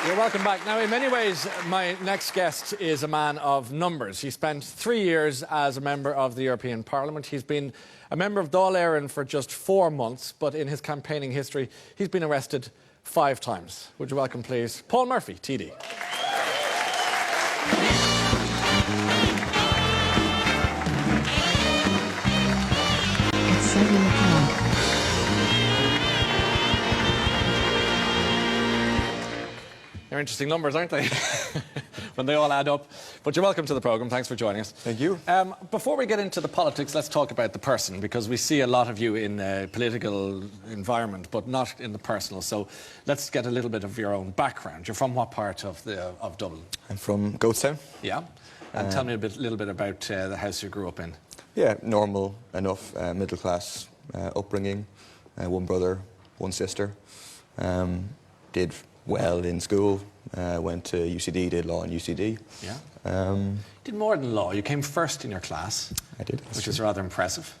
You're welcome back. Now, in many ways, my next guest is a man of numbers. He spent 3 years as a member of the European Parliament. He's been a member of Dáil Éireann for just 4 months, but in his campaigning history, he's been arrested 5 times. Would you welcome, please, Paul Murphy, TD. It's 7 o'clock. They're interesting numbers, aren't they? When they all add up. But you're welcome to the programme. Thanks for joining us. Thank you. Before we get into the politics, let's talk about the person, because we see a lot of you in the political environment, but not in the personal. So let's get a little bit of your own background. You're from what part of Dublin? I'm from Goatstown. Yeah. And tell me a little bit about the house you grew up in. Yeah, normal enough, middle class upbringing. 1 brother, 1 sister. Did well in school. Went to UCD, did law in UCD. Yeah. Did more than law. You came first in your class. I did. Which is rather impressive.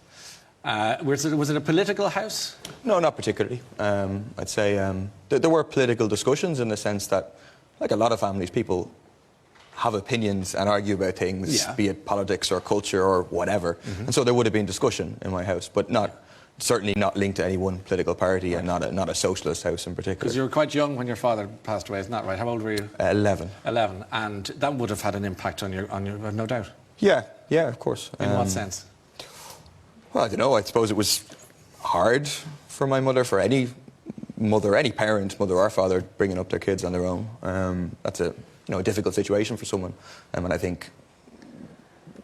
Was it a political house? No, not particularly. I'd say there were political discussions in the sense that, like a lot of families, people have opinions and argue about things, be it politics or culture or whatever. And so there would have been discussion in my house, but certainly not linked to any one political party, and not a socialist house in particular. Because you were quite young when your father passed away, isn't that right? How old were you? 11. 11, and that would have had an impact on you, no doubt. Yeah, of course. In what sense? Well, I don't know. I suppose it was hard for my mother, for any mother, any parent, mother or father, bringing up their kids on their own. That's a difficult situation for someone, and I think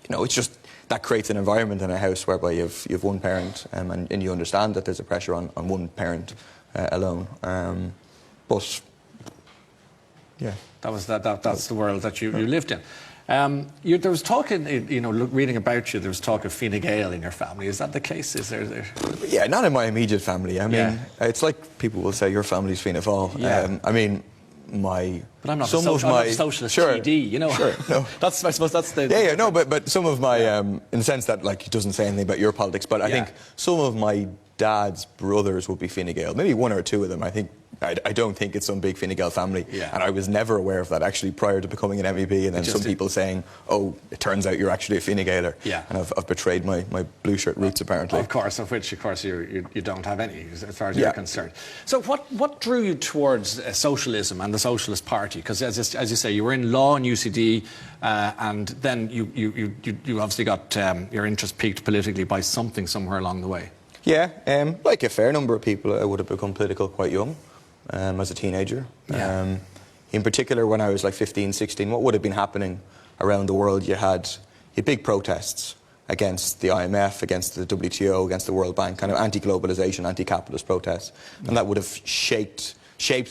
it's just that creates an environment in a house whereby you have one parent, and you understand that there's a pressure on one parent alone. But yeah, that's the world that you lived in. There was talk reading about you. There was talk of Fine Gael in your family. Is that the case? Is there? Yeah, not in my immediate family. I mean, it's like people will say your family's Fianna Fáil. Yeah. I mean, but I'm not a socialist TD, Sure, no. I suppose that's the... Yeah, no, but some of my, in the sense that, like, it doesn't say anything about your politics, but I think some of my dad's brothers would be Fine Gael. Maybe 1 or 2 of them. I don't think it's some big Fine Gael family. Yeah. And I was never aware of that, actually, prior to becoming an MEP. And then some people saying, oh, it turns out you're actually a Fine Gaeler. Yeah. And I've betrayed my blue shirt roots, apparently. Of course, you don't have any, as far as you're concerned. So what drew you towards socialism and the Socialist Party? Because as you say, you were in law in UCD, and then you obviously got your interest piqued politically by something somewhere along the way. Yeah, like a fair number of people, I would have become political quite young. As a teenager. Yeah. In particular, when I was like 15, 16, what would have been happening around the world, you had big protests against the IMF, against the WTO, against the World Bank, kind of anti-globalization, anti-capitalist protests. And that would have shaped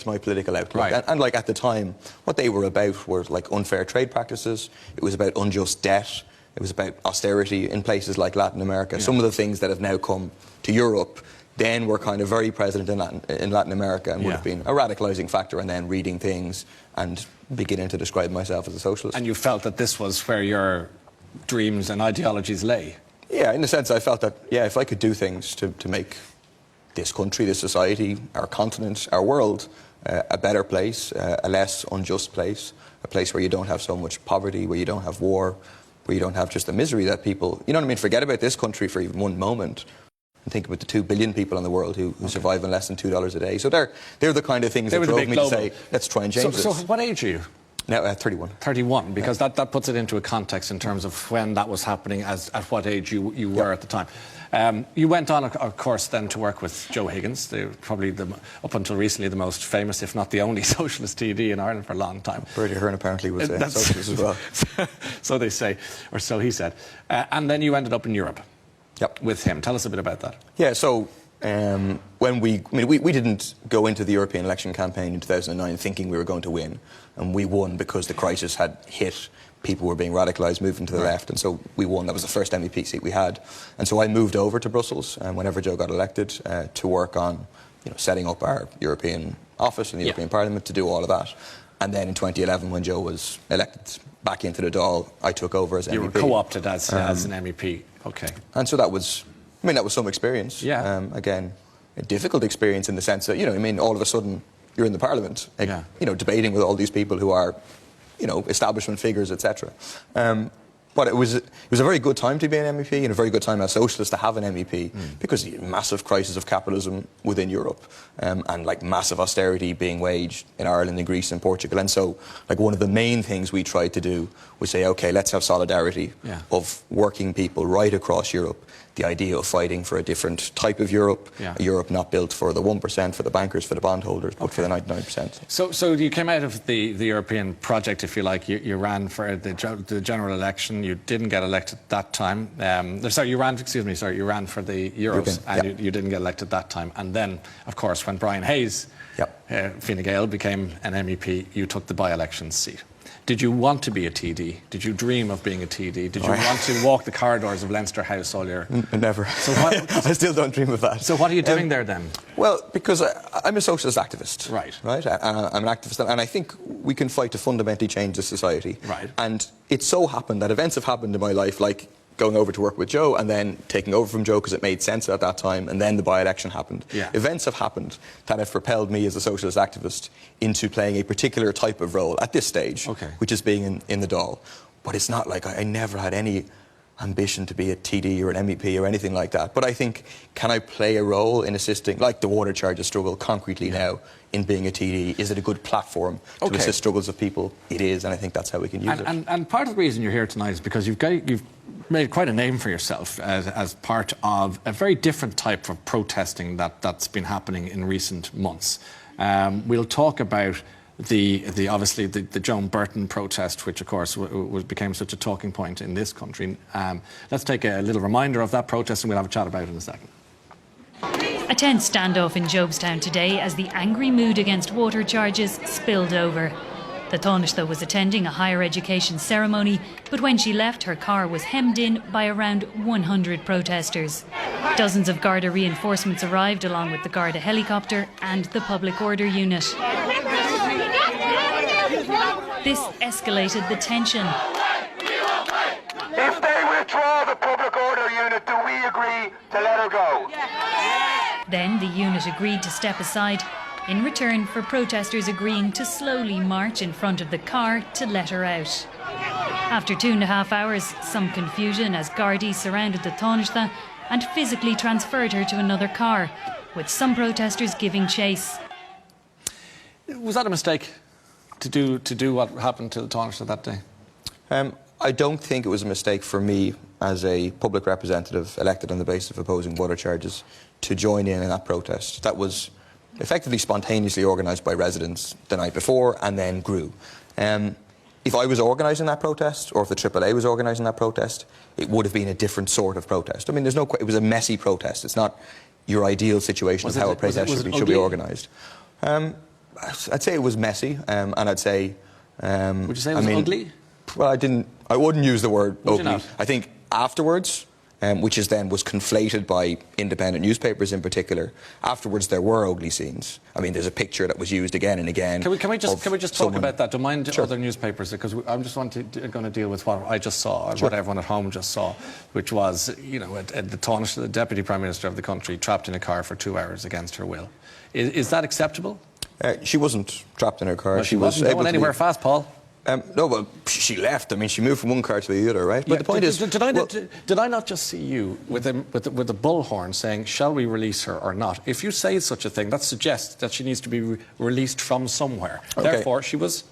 my political outlook. Right. And like at the time, what they were about were like unfair trade practices. It was about unjust debt. It was about austerity in places like Latin America. Yeah. Some of the things that have now come to Europe then were kind of very present in Latin America, and would have been a radicalising factor, and then reading things and beginning to describe myself as a socialist. And you felt that this was where your dreams and ideologies lay? Yeah, in a sense I felt that, if I could do things to make this country, this society, our continent, our world, a better place, a less unjust place, a place where you don't have so much poverty, where you don't have war, where you don't have just the misery that people, forget about this country for even one moment. Think about the 2 billion people in the world who survive on less than $2 a day. So they're the kind of things that drove me to say, let's try and change this. So what age are you? Now, 31. 31, because that puts it into a context in terms of when that was happening, at what age you were at the time. You went on, of course, then to work with Joe Higgins, probably up until recently the most famous, if not the only socialist TD in Ireland for a long time. Bertie Ahern apparently was a socialist as well. So they say, or so he said. And then you ended up in Europe. Yep. With him. Tell us a bit about that. Yeah, so when we didn't go into the European election campaign in 2009 thinking we were going to win, and we won because the crisis had hit. People were being radicalised, moving to the left, and so we won. That was the first MEP seat we had. And so I moved over to Brussels whenever Joe got elected to work on setting up our European office in the European Parliament, to do all of that. And then in 2011, when Joe was elected back into the Dáil, I took over as MEP. You were co-opted as an MEP. Okay. And so that was some experience. Yeah. Again, a difficult experience in the sense that, all of a sudden you're in the Parliament, like, you know, debating with all these people who are, you know, establishment figures, etc. But it was a very good time to be an MEP and a very good time as socialist to have an MEP because the massive crisis of capitalism within Europe and like massive austerity being waged in Ireland and Greece and Portugal. And so like one of the main things we tried to do was say, OK, let's have solidarity of working people right across Europe. The idea of fighting for a different type of Europe, a Europe not built for the 1%, for the bankers, for the bondholders, but for the 99%. So you came out of the European project, if you like. You ran for the general election. You didn't get elected that time. You ran for the Euros, and you didn't get elected that time. And then, of course, when Brian Hayes, Fine Gael, became an MEP, you took the by-election seat. Did you want to be a TD? Did you dream of being a TD? Did you want to walk the corridors of Leinster House all year? Never. So I still don't dream of that. So what are you doing there then? Well, because I'm a socialist activist. Right. I'm an activist, and I think we can fight to fundamentally change the society. Right. And it so happened that events have happened in my life, like going over to work with Joe and then taking over from Joe because it made sense at that time, and then the by-election happened. Events have happened that have propelled me as a socialist activist into playing a particular type of role at this stage, which is being in the Dáil. But it's not like I never had any ambition to be a TD or an MEP or anything like that. But I think, can I play a role in assisting, like the water charges struggle concretely now, in being a TD? Is it a good platform to assist struggles of people? It is, and I think that's how we can use it. And part of the reason you're here tonight is because you've made quite a name for yourself as part of a very different type of protesting that's been happening in recent months. We'll talk about obviously the Joan Burton protest, which of course became such a talking point in this country. Let's take a little reminder of that protest and we'll have a chat about it in a second. A tense standoff in Jobestown today as the angry mood against water charges spilled over. The Taoiseach was attending a higher education ceremony, but when she left, her car was hemmed in by around 100 protesters. Dozens of Garda reinforcements arrived along with the Garda helicopter and the public order unit. This escalated the tension. If they withdraw the public order unit, do we agree to let her go? Then the unit agreed to step aside, in return for protesters agreeing to slowly march in front of the car to let her out. After 2.5 hours, some confusion as Gardaí surrounded the Taoiseach and physically transferred her to another car, with some protesters giving chase. Was that a mistake to do what happened to the Taoiseach that day? I don't think it was a mistake for me as a public representative elected on the basis of opposing water charges to join in that protest. That was effectively spontaneously organised by residents the night before and then grew. If I was organising that protest, or if the AAA was organising that protest, it would have been a different sort of protest. I mean, it was a messy protest. It's not your ideal situation of how a protest should be organised. I'd say it was messy, and I'd say... would you say it was ugly? Well, I wouldn't use the word Would ugly. you not? I think afterwards, which then was conflated by independent newspapers in particular, afterwards there were ugly scenes. I mean, there's a picture that was used again and again. Can we just talk about that? Don't mind other newspapers, because I'm just going to deal with what I just saw, what everyone at home just saw, which was, you know, the Taoiseach, the Deputy Prime Minister of the country, trapped in a car for 2 hours against her will. Is that acceptable? She wasn't trapped in her car. Well, she wasn't going anywhere fast, Paul. No, but she left. I mean, she moved from one car to the other, right? But the point is... Did I not just see you with a bullhorn saying, shall we release her or not? If you say such a thing, that suggests that she needs to be released from somewhere. Okay. Therefore, she was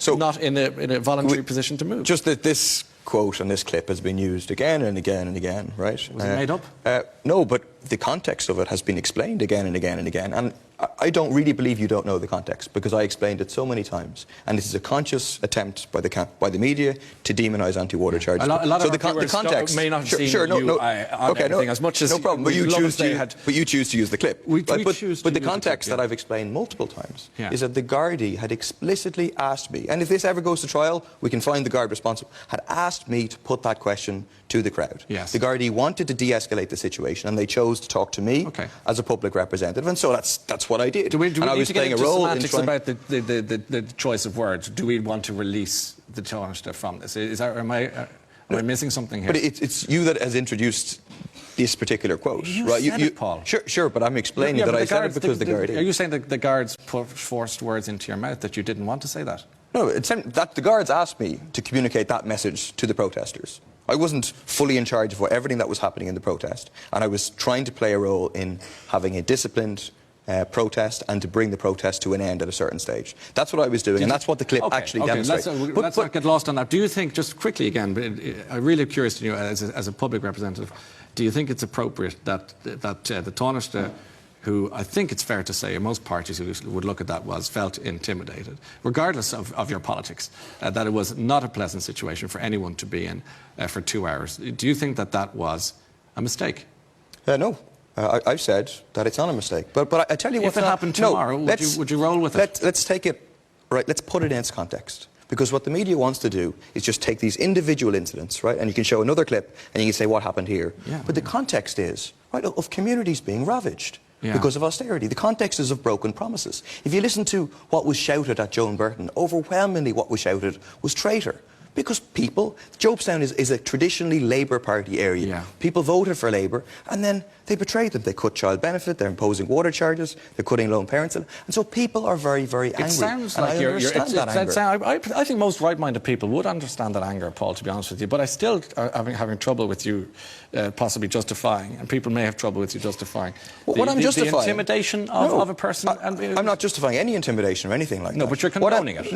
not in a voluntary position to move. Just that this quote and this clip has been used again and again and again, right? Was it made up? No, but the context of it has been explained again and again and again. And I don't really believe you don't know the context, because I explained it so many times. And this is a conscious attempt by the media to demonise anti-water charges. A lot so of the context may not have seen you on everything as much as... No problem, but you choose to use the clip. But the context that I've explained multiple times is that the Gardaí had explicitly asked me, and if this ever goes to trial, we can find the Garda responsible, had asked me to put that question to the crowd. Yes. The Gardaí wanted to de-escalate the situation, and they chose to talk to me as a public representative, and so that's what I did. Do we and I need was to get playing into a role semantics in about the choice of words? Do we want to release the Taoiseach from this? Am I missing something here? But it's you that has introduced this particular quote, You right? said it, Paul. Sure, but I'm explaining Yeah, that but I said it because the Gardaí. Are you saying that the guards forced words into your mouth that you didn't want to say that? No, that the guards asked me to communicate that message to the protesters. I wasn't fully in charge of everything that was happening in the protest, and I was trying to play a role in having a disciplined protest and to bring the protest to an end at a certain stage. That's what I was doing, and that's what the clip actually demonstrates. Let's not get lost on that. Do you think, just quickly again, I'm really curious to you as a public representative, do you think it's appropriate that the Taoiseach, who I think it's fair to say, most parties who would look at that felt intimidated, regardless of your politics, that it was not a pleasant situation for anyone to be in for 2 hours. Do you think that was a mistake? No. I've said that it's not a mistake. But I tell you what... If it happened tomorrow, would you roll with it? Let's take it... Right, let's put it in its context. Because what the media wants to do is just take these individual incidents, right, and you can show another clip and you can say what happened here. Yeah, but the context is, right, of communities being ravaged because of austerity. The context is of broken promises. If you listen to what was shouted at Joan Burton, overwhelmingly what was shouted was traitor. Because people, Jobestown is a traditionally Labour Party area. Yeah. People voted for Labour and then they betrayed them. They cut child benefit, they're imposing water charges, they're cutting loan parents. And so people are very, very angry. It sounds and like I understand that anger. I think most right-minded people would understand that anger, Paul, to be honest with you. But I still am having trouble with you possibly justifying, and people may have trouble with you justifying, the intimidation of a person. I'm not justifying any intimidation or anything like that. No, but you're condoning it.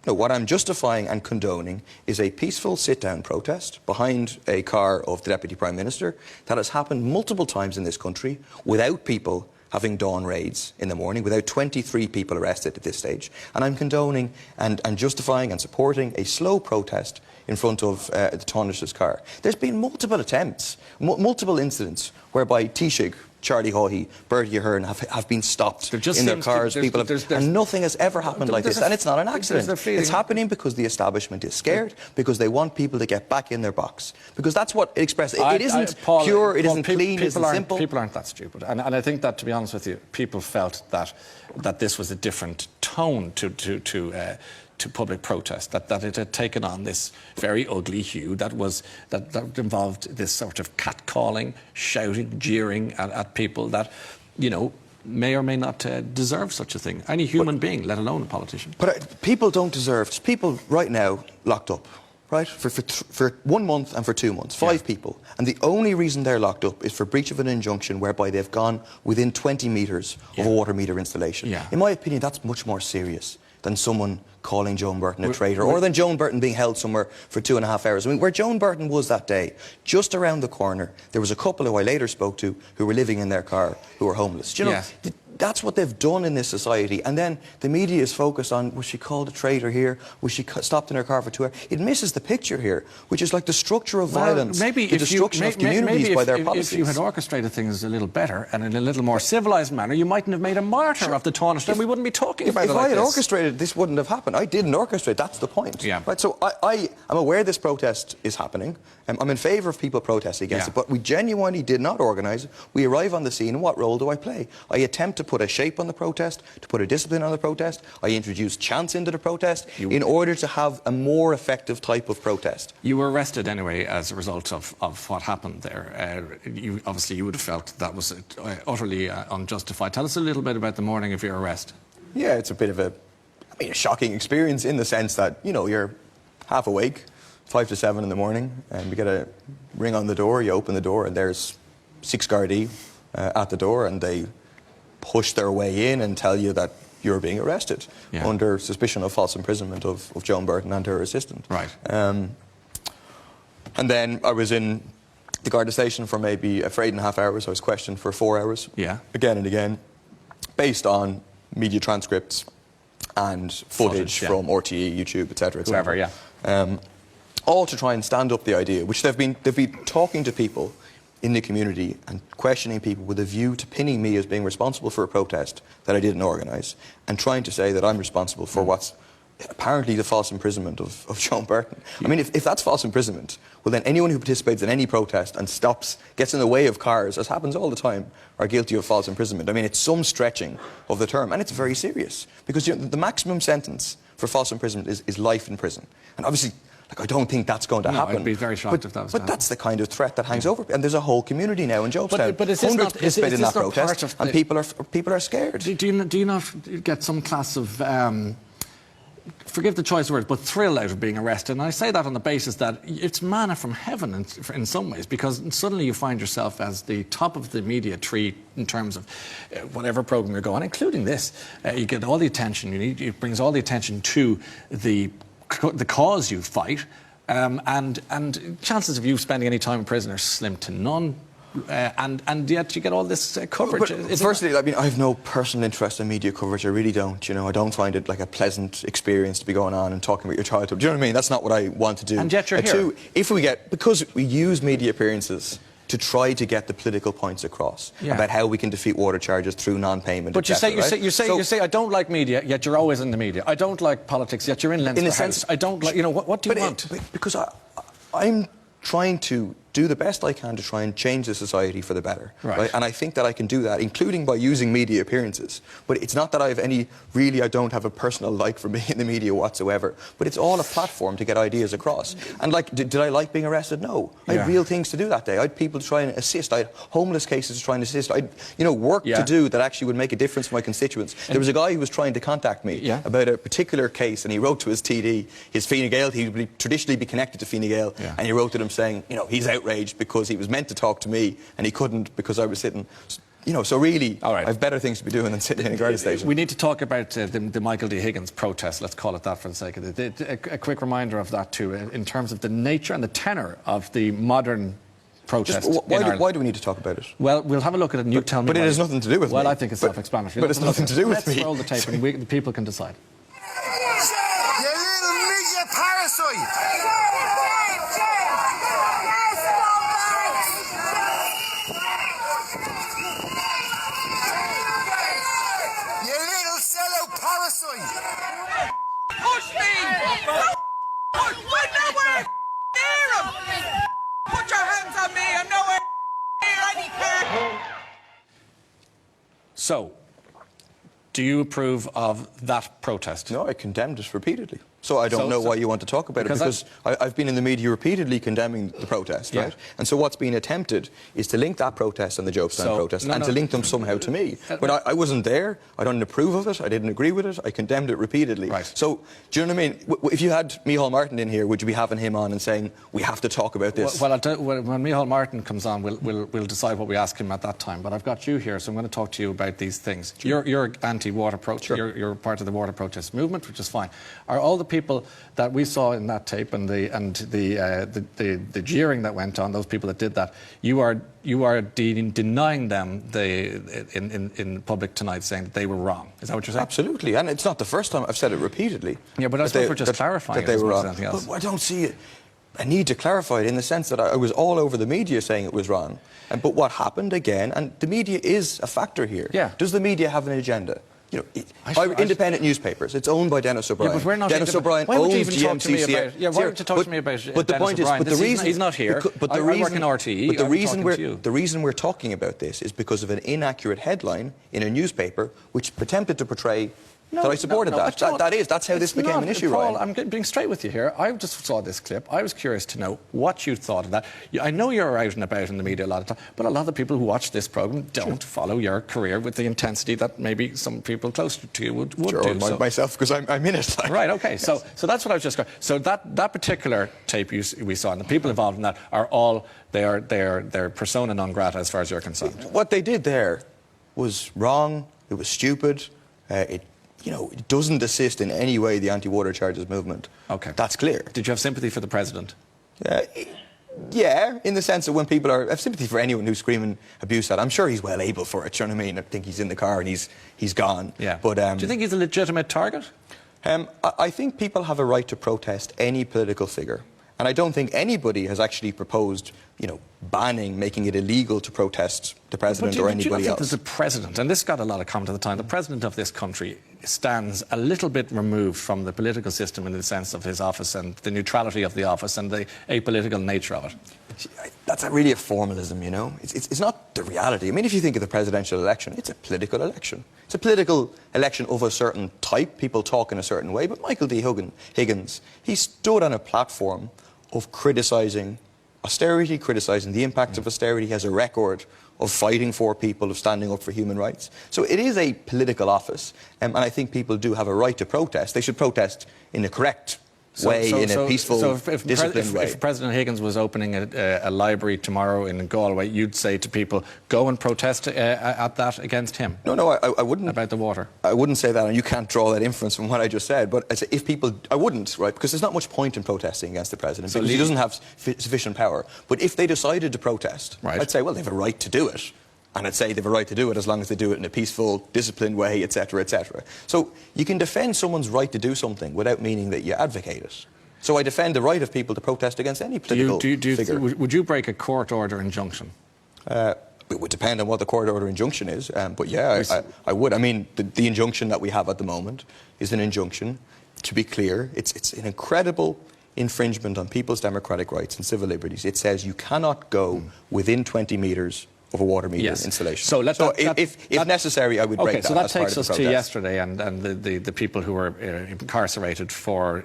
What I'm justifying and condoning is a peaceful sit-down protest behind a car of the Deputy Prime Minister that has happened multiple times in this country without people having dawn raids in the morning, without 23 people arrested at this stage. And I'm condoning and justifying and supporting a slow protest in front of the Taoiseach's car. There's been multiple attempts, multiple incidents whereby Taoiseach, Charlie Haughey, Bertie Ahern have been stopped in their cars. And nothing has ever happened like this. And it's not an accident. It's happening because the establishment is scared, because they want people to get back in their box. Because that's what it expresses. It isn't pure, it isn't clean, it isn't simple. People aren't that stupid. And I think that, to be honest with you, people felt that this was a different tone to public protest, that it had taken on this very ugly hue that involved this sort of catcalling, shouting, jeering at people that, you know, may or may not deserve such a thing. Any human being, let alone a politician. But people don't deserve... There's people right now locked up, right, for 1 month and for 2 months, 5 people. And the only reason they're locked up is for breach of an injunction whereby they've gone within 20 metres of a water meter installation. Yeah. In my opinion, that's much more serious than someone calling Joan Burton a traitor, or than Joan Burton being held somewhere for 2.5 hours. I mean, where Joan Burton was that day, just around the corner, there was a couple who I later spoke to who were living in their car who were homeless. Do you know, that's what they've done in this society. And then the media is focused on, was she called a traitor here? Was she stopped in her car for 2 hours? It misses the picture here, which is like the structure of violence, the destruction of communities by their policies. If you had orchestrated things a little better and in a little more civilised manner, you mightn't have made a martyr of the Taoiseach, and we wouldn't be talking about it like this. If I had orchestrated, this wouldn't have happened. I didn't orchestrate, that's the point. Yeah. Right, so I'm aware this protest is happening. I'm in favour of people protesting against it, but we genuinely did not organise it. We arrive on the scene, and what role do I play? I attempt to put a shape on the protest, to put a discipline on the protest. I introduce chants into the protest in order to have a more effective type of protest. You were arrested anyway as a result of what happened there. Obviously you would have felt that was utterly unjustified. Tell us a little bit about the morning of your arrest. Yeah, it's a bit of a shocking experience in the sense that, you know, you're half awake, 5 to 7 in the morning, and you get a ring on the door, you open the door, and there's 6 Gardaí at the door, and they push their way in and tell you that you're being arrested under suspicion of false imprisonment of Joan Burton and her assistant. Right. And then I was in the Garda station for maybe for 8.5 hours. I was questioned for 4 hours. Yeah. Again and again, based on media transcripts and footage from RTE, YouTube, etc., etc. Whoever, yeah. All to try and stand up the idea, which they've been talking to people in the community and questioning people with a view to pinning me as being responsible for a protest that I didn't organise, and trying to say that I'm responsible for what's apparently the false imprisonment of Joan Burton. I mean, if that's false imprisonment, well then anyone who participates in any protest and gets in the way of cars, as happens all the time, are guilty of false imprisonment. I mean, it's some stretching of the term, and it's very serious, because the maximum sentence for false imprisonment is life in prison. And obviously, Like, I don't think that's going to happen. I'd be very shocked if that was to But that's the kind of threat that hangs over. And there's a whole community now in Jobestown. But is this Hundreds not- participate is in this that not part protest, of and the- people are scared. Do you not get some class of, forgive the choice of words, but thrill out of being arrested? And I say that on the basis that it's manna from heaven in some ways, because suddenly you find yourself as the top of the media tree in terms of whatever programme you're going, including this. You get all the attention you need. It brings all the attention to the cause you fight, and chances of you spending any time in prison are slim to none. And yet you get all this coverage. But firstly, I mean, I have no personal interest in media coverage. I really don't. You know, I don't find it like a pleasant experience to be going on and talking about your childhood. Do you know what I mean? That's not what I want to do. And yet you're here. Two, because we use media appearances to try to get the political points across about how we can defeat water charges through non-payment. But you say I don't like media, yet you're always in the media. I don't like politics, yet you're in Leinster House. I don't like. You know what do you want? Because I'm trying to do the best I can to try and change the society for the better. Right? And I think that I can do that, including by using media appearances. But it's not that I don't have a personal like for being in the media whatsoever. But it's all a platform to get ideas across. And like, did I like being arrested? No. I had real things to do that day. I had people to try and assist. I had homeless cases to try and assist. I had, work to do that actually would make a difference for my constituents. There was a guy who was trying to contact me about a particular case, and he wrote to his TD, his Fine Gael. He would traditionally be connected to Fine Gael, and he wrote to them saying, he's outraged because he was meant to talk to me and he couldn't because I was sitting. So really, I have better things to be doing than sitting in a guard station. We need to talk about the Michael D. Higgins protest, let's call it that for the sake of it. A quick reminder of that too, in terms of the nature and the tenor of the modern protest why do we need to talk about it? Well, we'll have a look at it and you tell me. But it has nothing to do with me. Well, I think it's self-explanatory. But it's nothing to do with me. Let's roll the tape and the people can decide. You little media parasite! Push me! I'm nowhere near him! Put your hands on me! I'm nowhere near any car! So, do you approve of that protest? No, I condemned it repeatedly. So I don't know why you want to talk about it, because I've been in the media repeatedly condemning the protest, right? And so what's being attempted is to link that protest and the Jobestown protest to link them somehow to me. But I wasn't there, I don't approve of it, I didn't agree with it, I condemned it repeatedly. Right. So, do you know what I mean? If you had Micheál Martin in here, would you be having him on and saying, we have to talk about this? Well, when Micheál Martin comes on, we'll decide what we ask him at that time. But I've got you here, so I'm going to talk to you about these things. Sure. You're anti-water protest, you're part of the water protest movement, which is fine. Are all the people that we saw in that tape and the jeering that went on, those people that did that, you are denying them in public tonight, saying that they were wrong? Is that what you're saying? Absolutely, and it's not the first time. I've said it repeatedly. Yeah, but I suppose we're just clarifying that they were wrong. Else. But I don't see a need to clarify it in the sense that I was all over the media saying it was wrong. But what happened again, and the media is a factor here. Yeah. Does the media have an agenda? Independent newspapers. It's owned by Dennis O'Brien. Yeah, but we're not. Dennis O'Brien why would owns you even talk to me GMCC. about? Why would you talk to me about But the Dennis point is, O'Brien? but the reason he's not here. But the I reason, work in RTE. But the reason we're talking about this is because of an inaccurate headline in a newspaper which attempted to portray that I supported that. That's how this became an issue, Paul, Ryan. I'm being straight with you here. I just saw this clip. I was curious to know what you thought of that. I know you're out and about in the media a lot of time, but a lot of the people who watch this programme don't follow your career with the intensity that maybe some people closer to you would do. Myself, because I'm in it. Right, okay. So that's what I was just going. So that particular tape we saw, and the people involved in that are all they're persona non grata as far as you're concerned. What they did there was wrong. It was stupid. It doesn't assist in any way the anti-water charges movement. Okay. That's clear. Did you have sympathy for the president? Yeah, in the sense that when people I have sympathy for anyone who's screaming abuse at. I'm sure he's well able for it, do you know what I mean? I think he's in the car and he's gone. Yeah. But do you think he's a legitimate target? I think people have a right to protest any political figure. And I don't think anybody has actually proposed banning, making it illegal to protest the president or anybody else. There's a president, and this got a lot of comment at the time. The president of this country stands a little bit removed from the political system in the sense of his office and the neutrality of the office and the apolitical nature of it. That's really a formalism, It's not the reality. I mean, if you think of the presidential election, it's a political election. It's a political election of a certain type. People talk in a certain way. But Michael D. Higgins, he stood on a platform of criticising austerity, criticising the impacts of austerity. He has a record of fighting for people, of standing up for human rights. So it is a political office, and I think people do have a right to protest. They should protest in the correct way, in a peaceful, disciplined way. If President Higgins was opening a library tomorrow in Galway, you'd say to people, go and protest at that against him? No, I wouldn't. About the water? I wouldn't say that, and you can't draw that inference from what I just said. But if people... I wouldn't, right? Because there's not much point in protesting against the president, because he doesn't have sufficient power. But if they decided to protest, I'd say, well, they have a right to do it. And I'd say they have a right to do it as long as they do it in a peaceful, disciplined way, etc., etc. So you can defend someone's right to do something without meaning that you advocate it. So I defend the right of people to protest against any political figure. Would you break a court order injunction? It would depend on what the court order injunction is. But yeah, I would. I mean, the injunction that we have at the moment is an injunction. To be clear, it's an incredible infringement on people's democratic rights and civil liberties. It says you cannot go within 20 metres of a water meter installation. So if necessary, I would break that. So that takes us to yesterday and the people who were incarcerated for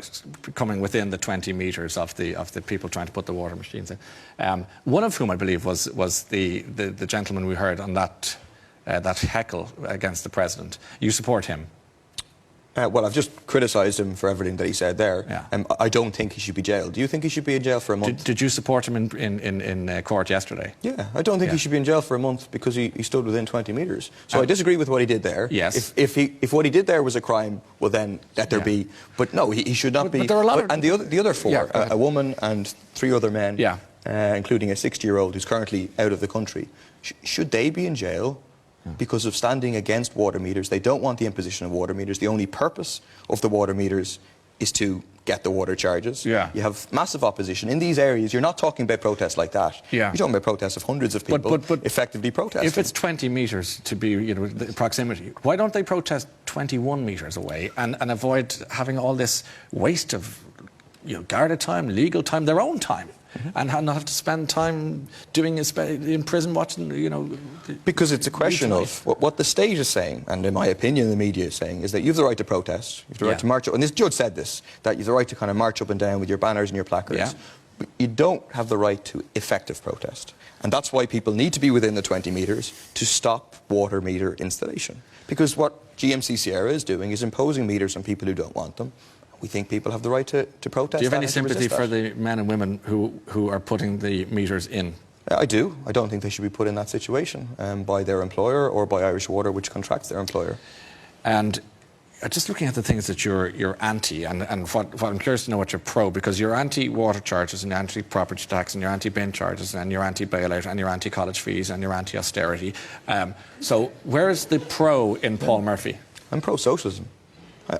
coming within the 20 metres of the people trying to put the water machines in. One of whom I believe was the gentleman we heard on that heckle against the president. You support him? Well, I've just criticised him for everything that he said there. Yeah. I don't think he should be jailed. Do you think he should be in jail for a month? Did you support him in court yesterday? Yeah, I don't think he should be in jail for a month because he stood within 20 metres. So I disagree with what he did there. Yes. If what he did there was a crime, well then let there be. But no, he should not be. But there are a lot of... And the other four, a woman and 3 other men, including a 60-year-old who's currently out of the country, should they be in jail? Because of standing against water meters. They don't want the imposition of water meters. The only purpose of the water meters is to get the water charges. Yeah. You have massive opposition. In these areas, you're not talking about protests like that. Yeah. You're talking about protests of hundreds of people effectively protesting. If it's 20 metres to be, the proximity, why don't they protest 21 metres away and avoid having all this waste of Garda time, legal time, their own time? And not have to spend time doing in prison watching, Because it's a question of what the state is saying, and in my opinion the media is saying, is that you have the right to protest, you have the right to march up, and this judge said this, that you have the right to kind of march up and down with your banners and your placards. But you don't have the right to effective protest. And that's why people need to be within the 20 metres to stop water meter installation. Because what GMC Sierra is doing is imposing meters on people who don't want them. We think people have the right to protest. Do you have any sympathy for the men and women who are putting the meters in? I do. I don't think they should be put in that situation by their employer or by Irish Water, which contracts their employer. And just looking at the things that you're anti, and what I'm curious to know what you're pro, because you're anti-water charges and you're anti-property tax and you're anti-bin charges and you're anti-bailout and you're anti-college fees and you're anti-austerity. So where is the pro in Paul Murphy? I'm pro-socialism.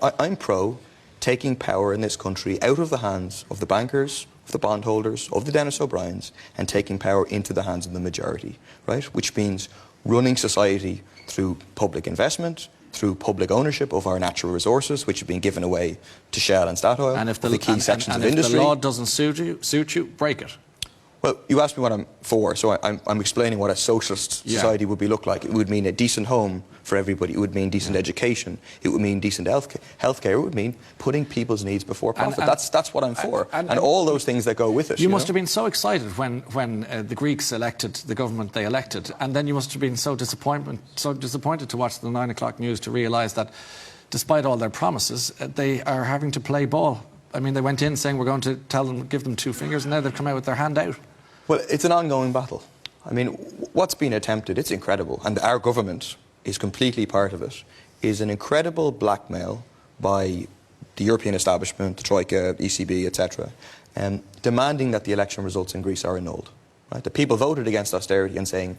I'm pro taking power in this country out of the hands of the bankers, of the bondholders, of the Dennis O'Briens, and taking power into the hands of the majority, right? Which means running society through public investment, through public ownership of our natural resources, which have been given away to Shell and Statoil, and if the key sections of if industry. The law doesn't suit you, break it. Well, you asked me what I'm for, so I'm explaining what a socialist society would look like. It would mean a decent home for everybody. It would mean decent education. It would mean decent healthcare. It would mean putting people's needs before profit. That's what I'm for, and all those things that go with it. You must have been so excited when the Greeks elected the government they elected, and then you must have been so disappointed to watch the 9 o'clock news to realise that, despite all their promises, they are having to play ball. I mean, they went in saying we're going to give them 2 fingers, and now they've come out with their hand out. Well, it's an ongoing battle. I mean, what's been attempted, it's incredible, and our government is completely part of it, is an incredible blackmail by the European establishment, the Troika, ECB, etc., demanding that the election results in Greece are annulled. Right? The people voted against austerity and saying,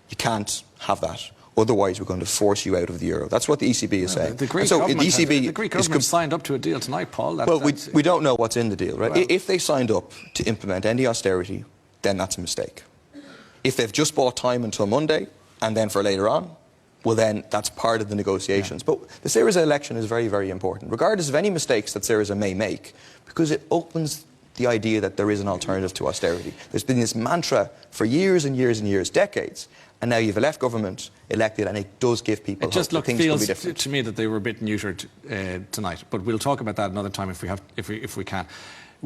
you can't have that. Otherwise, we're going to force you out of the euro. That's what the ECB is saying. The Greek government signed up to a deal tonight, Paul. We don't know what's in the deal, right? Well, if they signed up to implement any austerity then that's a mistake. If they've just bought time until Monday and then for later on, well then that's part of the negotiations. But the Syriza election is very, very important, regardless of any mistakes that Syriza may make, because it opens the idea that there is an alternative to austerity. There's been this mantra for years and years and years, decades, and now you've a left government elected, and it does give people It just hope that things will be feels different. to me that they were a bit neutered tonight, but we'll talk about that another time if we can.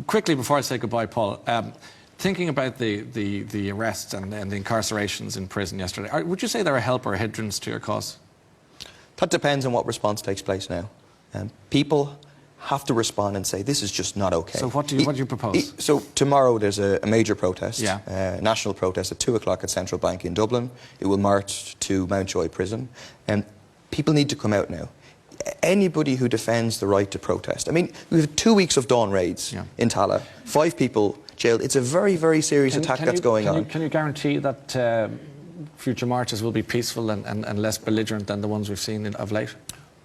Quickly before I say goodbye, Paul, thinking about the arrests and the incarcerations in prison yesterday, would you say they're a help or a hindrance to your cause? That depends on what response takes place now. People have to respond and say, this is just not okay. So what do you propose? So tomorrow there's a major protest, Yeah. national protest at 2 o'clock at Central Bank in Dublin. It will march to Mountjoy Prison. And people need to come out now. Anybody who defends the right to protest. I mean, we have 2 weeks of dawn raids in Tallaght, 5 people jailed. It's a very, very serious attack that's going on. Can you guarantee that future marches will be peaceful and less belligerent than the ones we've seen of late?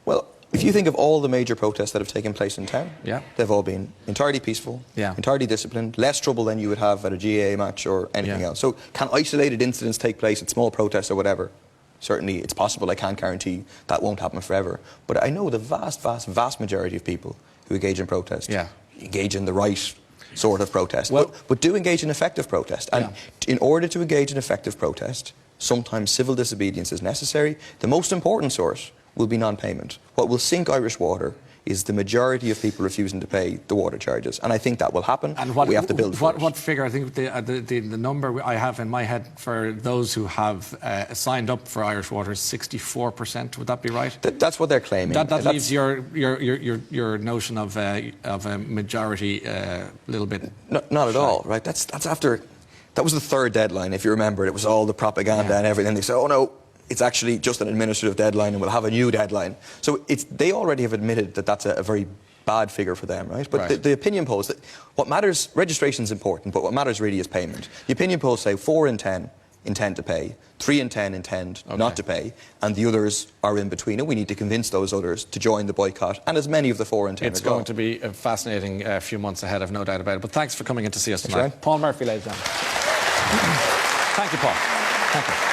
Well, if you think of all the major protests that have taken place in town, they've all been entirely peaceful, entirely disciplined, less trouble than you would have at a GAA match or anything else. So can isolated incidents take place at small protests or whatever? Certainly it's possible. I can't guarantee that won't happen forever. But I know the vast, vast, vast majority of people who engage in protest engage in the right sort of protest, but do engage in effective protest. And in order to engage in effective protest, sometimes civil disobedience is necessary. The most important source will be non-payment. What will sink Irish Water is the majority of people refusing to pay the water charges. And I think that will happen. And we have to build for it. What figure? I think the number I have in my head for those who have signed up for Irish Water is 64%. Would that be right? That's what they're claiming. That leaves your notion of a majority a little bit... Not at all, right? That's after... That was the third deadline, if you remember. It was all the propaganda and everything. They said, oh no, it's actually just an administrative deadline and we'll have a new deadline. So they already have admitted that that's a very bad figure for them, right? But the opinion polls, what matters, registration is important, but what matters really is payment. The opinion polls say 4 in 10 intend to pay, 3 in 10 intend not to pay, and the others are in between. And we need to convince those others to join the boycott, and as many of the 4 in 10 It's going to be a fascinating few months ahead, I've no doubt about it. But thanks for coming in to see us tonight. Right. Paul Murphy, ladies and gentlemen. Thank you, Paul. Thank you.